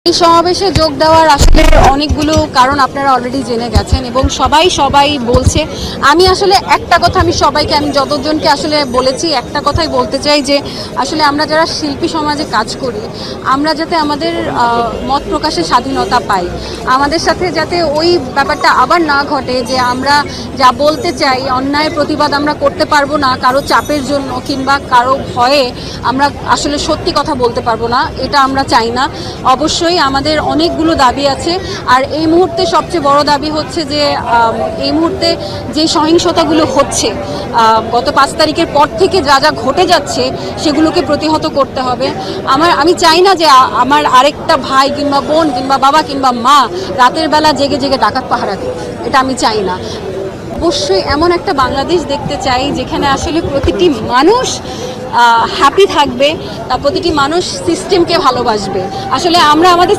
এই সমাবেশে যোগ দেওয়ার আসলে অনেকগুলো কারণ আপনারা অলরেডি জেনে গেছেন এবং সবাই বলছে। আমি আসলে একটা কথা আমি যতজনকে আসলে বলেছি একটা কথাই বলতে চাই যে আসলে আমরা যারা শিল্পী সমাজে কাজ করি আমরা যাতে আমাদের মত প্রকাশের স্বাধীনতা পাই, আমাদের সাথে যাতে ওই ব্যাপারটা আবার না ঘটে যে আমরা যা বলতে চাই অন্যায়ের প্রতিবাদ আমরা করতে পারবো না কারো চাপের জন্য কিংবা কারো ভয়ে আমরা আসলে সত্যি কথা বলতে পারবো না, এটা আমরা চাই না। অবশ্যই আমাদের অনেকগুলো দাবি আছে, আর এই মুহূর্তে সবচেয়ে বড় দাবি হচ্ছে যে এই মুহূর্তে যে সহিংসতাগুলো হচ্ছে গত 5 তারিখের পর থেকে যা যা ঘটে যাচ্ছে সেগুলোকে প্রতিহত করতে হবে। আমি চাই না যে আমার আরেকটা ভাই কিংবা বোন কিংবা বাবা কিংবা মা রাতের বেলা জেগে জেগে ডাকাত পাহারা দেয়, এটা আমি চাই না। অবশ্যই এমন একটা বাংলাদেশ দেখতে চাই যেখানে আসলে প্রতিটি মানুষ হ্যাপি থাকবে, প্রতিটি মানুষ সিস্টেমকে ভালোবাসবে। আসলে আমরা আমাদের